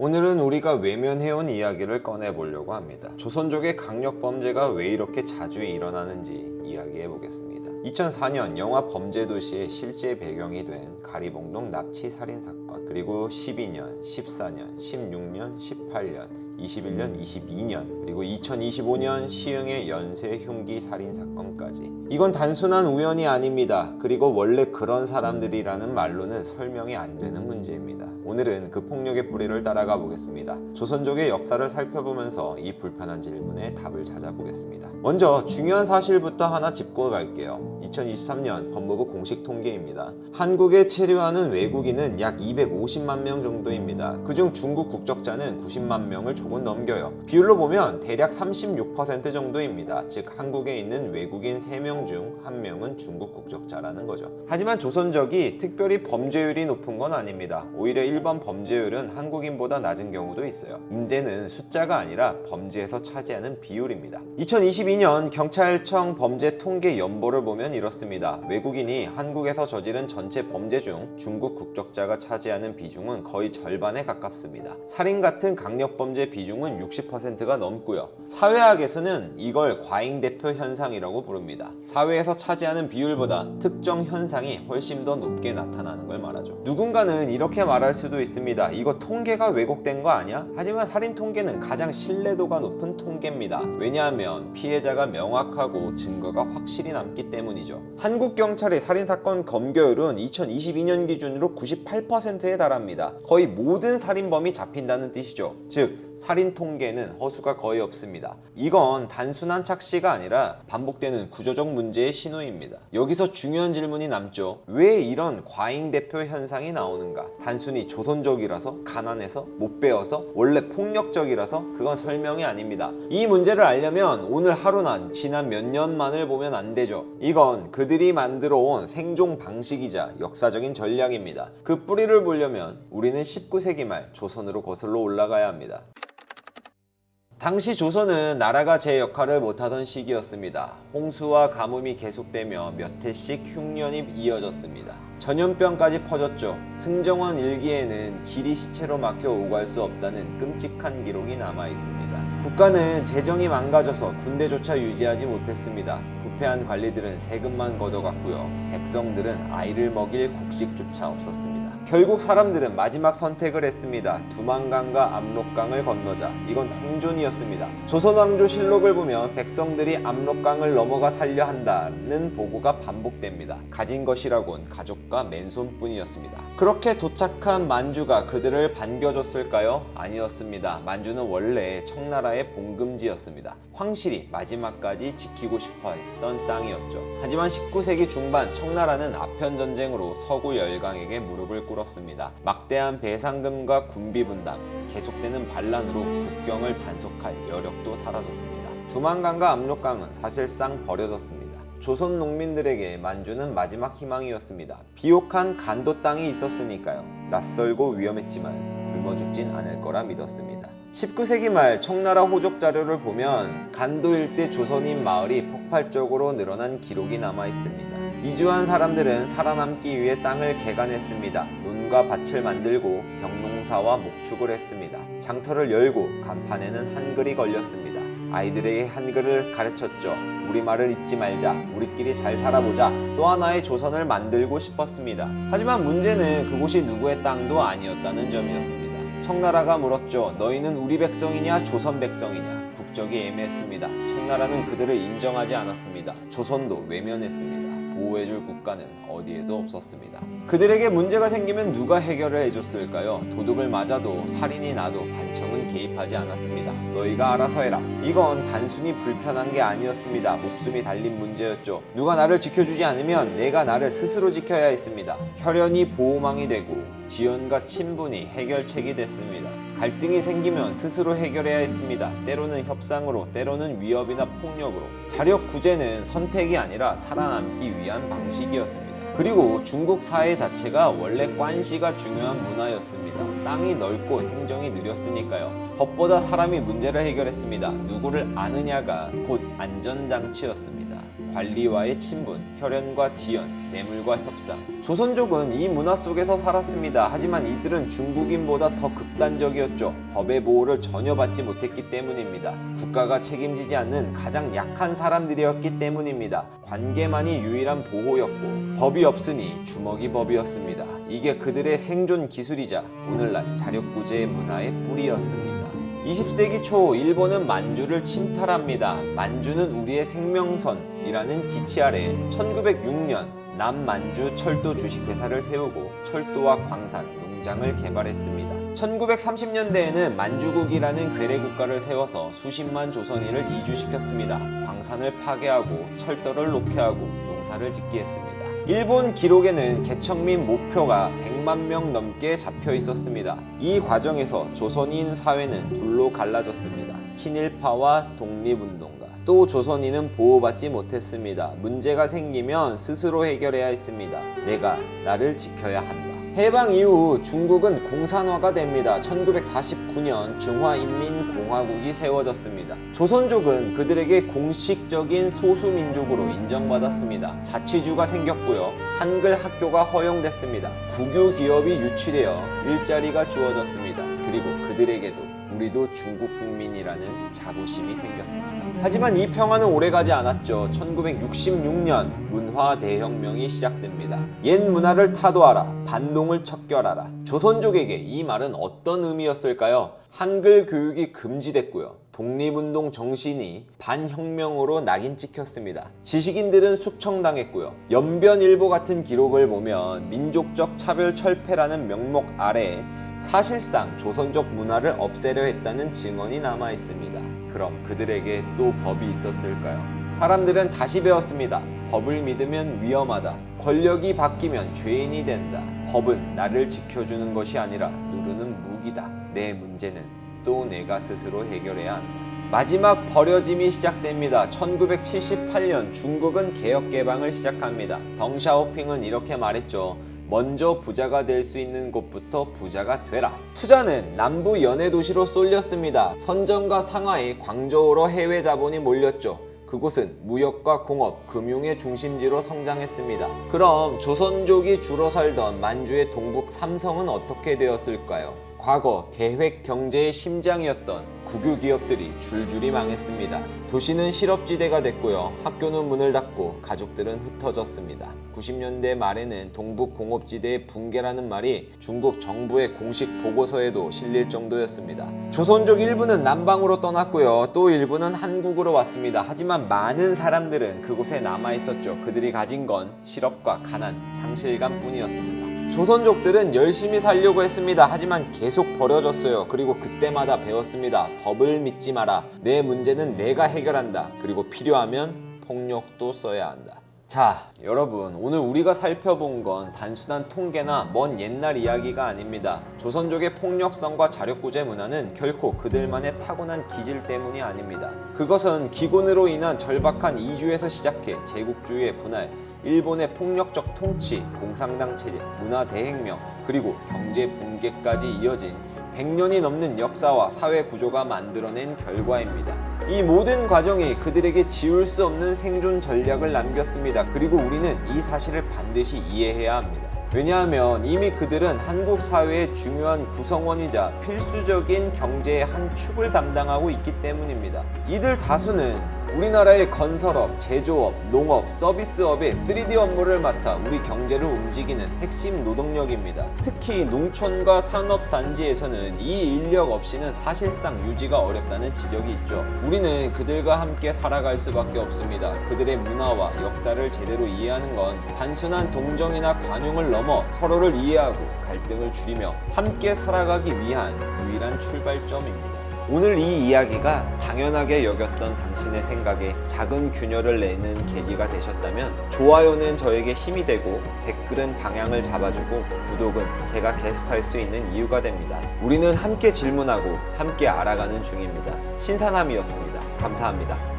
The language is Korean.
오늘은 우리가 외면해온 이야기를 꺼내보려고 합니다. 조선족의 강력범죄가 왜 이렇게 자주 일어나는지 이야기해보겠습니다. 2004년 영화 범죄도시의 실제 배경이 된 가리봉동 납치 살인 사건, 그리고 12년, 14년, 16년, 18년, 21년, 22년, 그리고 2025년 시흥의 연쇄 흉기 살인 사건까지. 이건 단순한 우연이 아닙니다. 그리고 원래 그런 사람들이라는 말로는 설명이 안 되는 문제입니다. 오늘은 그 폭력의 뿌리를 따라가 보겠습니다. 조선족의 역사를 살펴보면서 이 불편한 질문에 답을 찾아보겠습니다. 먼저 중요한 사실부터 하나 짚고 갈게요. 2023년 법무부 공식 통계입니다. 한국에 체류하는 외국인은 약 250만 명 정도입니다. 그중 중국 국적자는 90만 명을 조금 넘겨요. 비율로 보면 대략 36% 정도입니다. 즉 한국에 있는 외국인 3명 중 1명은 중국 국적자라는 거죠. 하지만 조선족이 특별히 범죄율이 높은 건 아닙니다. 오히려 일반 범죄율은 한국인보다 낮은 경우도 있어요. 문제는 숫자가 아니라 범죄에서 차지하는 비율입니다. 2022년 경찰청 범죄 통계 연보를 보면 이렇습니다. 외국인이 한국에서 저지른 전체 범죄 중 중국 국적자가 차지하는 비중은 거의 절반에 가깝습니다. 살인 같은 강력범죄 비중은 60%가 넘고요. 사회학에서는 이걸 과잉대표 현상이라고 부릅니다. 사회에서 차지하는 비율보다 특정 현상이 훨씬 더 높게 나타나는 걸 말하죠. 누군가는 이렇게 말할 수도 있습니다. 이거 통계가 왜곡된 거 아니야? 하지만 살인 통계는 가장 신뢰도가 높은 통계입니다. 왜냐하면 피해자가 명확하고 증거가 확실히 남기 때문이죠. 한국 경찰의 살인사건 검거율은 2022년 기준으로 98%에 달합니다. 거의 모든 살인범이 잡힌다는 뜻이죠. 즉 살인 통계는 허수가 거의 없습니다. 이건 단순한 착시가 아니라 반복되는 구조적 문제의 신호입니다. 여기서 중요한 질문이 남죠. 왜 이런 과잉대표 현상이 나오는가? 단순히 조선족이라서? 가난해서? 못 배워서? 원래 폭력적이라서? 그건 설명이 아닙니다. 이 문제를 알려면 오늘 하루나 지난 몇 년만을 보면 안 되죠. 이건 그들이 만들어 온 생존 방식이자 역사적인 전략입니다. 그 뿌리를 보려면 우리는 19세기 말 조선으로 거슬러 올라가야 합니다. 당시 조선은 나라가 제 역할을 못하던 시기였습니다. 홍수와 가뭄이 계속되며 몇 해씩 흉년이 이어졌습니다. 전염병까지 퍼졌죠. 승정원 일기에는 길이 시체로 막혀 오갈 수 없다는 끔찍한 기록이 남아 있습니다. 국가는 재정이 망가져서 군대조차 유지하지 못했습니다. 부패한 관리들은 세금만 걷어갔고요. 백성들은 아이를 먹일 곡식조차 없었습니다. 결국 사람들은 마지막 선택을 했습니다. 두만강과 압록강을 건너자. 이건 생존이었습니다. 조선왕조실록을 보면 백성들이 압록강을 넘어가 살려 한다는 보고가 반복됩니다. 가진 것이라곤 가족과 맨손뿐이었습니다. 그렇게 도착한 만주가 그들을 반겨줬을까요? 아니었습니다. 만주는 원래 청나라의 봉금지였습니다. 황실이 마지막까지 지키고 싶어 했던 땅이었죠. 하지만 19세기 중반 청나라는 아편전쟁으로 서구 열강에게 무릎을 꿇었습니다. 막대한 배상금과 군비 분담, 계속되는 반란으로 국경을 단속할 여력도 사라졌습니다. 두만강과 압록강은 사실상 버려졌습니다. 조선 농민들에게 만주는 마지막 희망이었습니다. 비옥한 간도 땅이 있었으니까요. 낯설고 위험했지만 굶어 죽진 않을 거라 믿었습니다. 19세기 말 청나라 호족 자료를 보면 간도 일대 조선인 마을이 폭발적으로 늘어난 기록이 남아 있습니다. 이주한 사람들은 살아남기 위해 땅을 개간했습니다. 논과 밭을 만들고 벽농사와 목축을 했습니다. 장터를 열고 간판에는 한글이 걸렸습니다. 아이들에게 한글을 가르쳤죠. 우리말을 잊지 말자. 우리끼리 잘 살아보자. 또 하나의 조선을 만들고 싶었습니다. 하지만 문제는 그곳이 누구의 땅도 아니었다는 점이었습니다. 청나라가 물었죠. 너희는 우리 백성이냐 조선 백성이냐. 국적이 애매했습니다. 청나라는 그들을 인정하지 않았습니다. 조선도 외면했습니다. 보호해줄 국가는 어디에도 없었습니다. 그들에게 문제가 생기면 누가 해결을 해줬을까요? 도둑을 맞아도 살인이 나도 관청은 개입하지 않았습니다. 너희가 알아서 해라. 이건 단순히 불편한 게 아니었습니다. 목숨이 달린 문제였죠. 누가 나를 지켜주지 않으면 내가 나를 스스로 지켜야 했습니다. 혈연이 보호망이 되고 지연과 친분이 해결책이 됐습니다. 갈등이 생기면 스스로 해결해야 했습니다. 때로는 협상으로, 때로는 위협이나 폭력으로. 자력 구제는 선택이 아니라 살아남기 위한 방식이었습니다. 그리고 중국 사회 자체가 원래 관시가 중요한 문화였습니다. 땅이 넓고 행정이 느렸으니까요. 법보다 사람이 문제를 해결했습니다. 누구를 아느냐가 곧 안전장치였습니다. 관리와의 친분, 혈연과 지연, 뇌물과 협상. 조선족은 이 문화 속에서 살았습니다. 하지만 이들은 중국인보다 더 극단적이었죠. 법의 보호를 전혀 받지 못했기 때문입니다. 국가가 책임지지 않는 가장 약한 사람들이었기 때문입니다. 관계만이 유일한 보호였고 법이 없으니 주먹이 법이었습니다. 이게 그들의 생존 기술이자 오늘날 자력구제의 문화의 뿌리였습니다. 20세기 초 일본은 만주를 침탈합니다. 만주는 우리의 생명선이라는 기치 아래 1906년 남만주 철도 주식회사를 세우고 철도와 광산, 농장을 개발했습니다. 1930년대에는 만주국이라는 괴뢰 국가를 세워서 수십만 조선인을 이주시켰습니다. 광산을 파괴하고 철도를 놓게 하고 농사를 짓게 했습니다. 일본 기록에는 개척민 모표가 100만 명 넘게 잡혀 있었습니다. 이 과정에서 조선인 사회는 둘로 갈라졌습니다. 친일파와 독립운동가. 또 조선인은 보호받지 못했습니다. 문제가 생기면 스스로 해결해야 했습니다. 내가 나를 지켜야 한다. 해방 이후 중국은 공산화가 됩니다. 1949년 중화인민공화국이 세워졌습니다. 조선족은 그들에게 공식적인 소수민족으로 인정받았습니다. 자치주가 생겼고요. 한글 학교가 허용됐습니다. 국유 기업이 유치되어 일자리가 주어졌습니다. 그리고 그들에게도 우리도 중국 국민이라는 자부심이 생겼습니다. 하지만 이 평화는 오래가지 않았죠. 1966년 문화 대혁명이 시작됩니다. 옛 문화를 타도하라, 반동을 척결하라. 조선족에게 이 말은 어떤 의미였을까요? 한글 교육이 금지됐고요. 독립운동 정신이 반혁명으로 낙인 찍혔습니다. 지식인들은 숙청당했고요. 연변일보 같은 기록을 보면 민족적 차별 철폐라는 명목 아래 사실상 조선족 문화를 없애려 했다는 증언이 남아 있습니다. 그럼 그들에게 또 법이 있었을까요? 사람들은 다시 배웠습니다. 법을 믿으면 위험하다. 권력이 바뀌면 죄인이 된다. 법은 나를 지켜주는 것이 아니라 누르는 무기다. 내 문제는 또 내가 스스로 해결해야 한다. 마지막 버려짐이 시작됩니다. 1978년 중국은 개혁개방을 시작합니다. 덩샤오핑은 이렇게 말했죠. 먼저 부자가 될 수 있는 곳부터 부자가 되라. 투자는 남부 연해 도시로 쏠렸습니다. 선전과 상하이, 광저우로 해외 자본이 몰렸죠. 그곳은 무역과 공업, 금융의 중심지로 성장했습니다. 그럼 조선족이 주로 살던 만주의 동북 삼성은 어떻게 되었을까요? 과거 계획 경제의 심장이었던 국유 기업들이 줄줄이 망했습니다. 도시는 실업지대가 됐고요. 학교는 문을 닫고 가족들은 흩어졌습니다. 90년대 말에는 동북 공업지대의 붕괴라는 말이 중국 정부의 공식 보고서에도 실릴 정도였습니다. 조선족 일부는 남방으로 떠났고요. 또 일부는 한국으로 왔습니다. 하지만 많은 사람들은 그곳에 남아있었죠. 그들이 가진 건 실업과 가난, 상실감 뿐이었습니다. 조선족들은 열심히 살려고 했습니다. 하지만 계속 버려졌어요. 그리고 그때마다 배웠습니다. 법을 믿지 마라. 내 문제는 내가 해결한다. 그리고 필요하면 폭력도 써야 한다. 자, 여러분, 오늘 우리가 살펴본 건 단순한 통계나 먼 옛날 이야기가 아닙니다. 조선족의 폭력성과 자력구제 문화는 결코 그들만의 타고난 기질 때문이 아닙니다. 그것은 기곤으로 인한 절박한 이주에서 시작해 제국주의의 분할, 일본의 폭력적 통치, 공산당 체제, 문화 대혁명, 그리고 경제 붕괴까지 이어진 100년이 넘는 역사와 사회 구조가 만들어낸 결과입니다. 이 모든 과정이 그들에게 지울 수 없는 생존 전략을 남겼습니다. 그리고 우리는 이 사실을 반드시 이해해야 합니다. 왜냐하면 이미 그들은 한국 사회의 중요한 구성원이자 필수적인 경제의 한 축을 담당하고 있기 때문입니다. 이들 다수는 우리나라의 건설업, 제조업, 농업, 서비스업의 3D 업무를 맡아 우리 경제를 움직이는 핵심 노동력입니다. 특히 농촌과 산업단지에서는 이 인력 없이는 사실상 유지가 어렵다는 지적이 있죠. 우리는 그들과 함께 살아갈 수밖에 없습니다. 그들의 문화와 역사를 제대로 이해하는 건 단순한 동정이나 관용을 넘어 서로를 이해하고 갈등을 줄이며 함께 살아가기 위한 유일한 출발점입니다. 오늘 이 이야기가 당연하게 여겼던 당신의 생각에 작은 균열을 내는 계기가 되셨다면 좋아요는 저에게 힘이 되고 댓글은 방향을 잡아주고 구독은 제가 계속할 수 있는 이유가 됩니다. 우리는 함께 질문하고 함께 알아가는 중입니다. 신사남이었습니다. 감사합니다.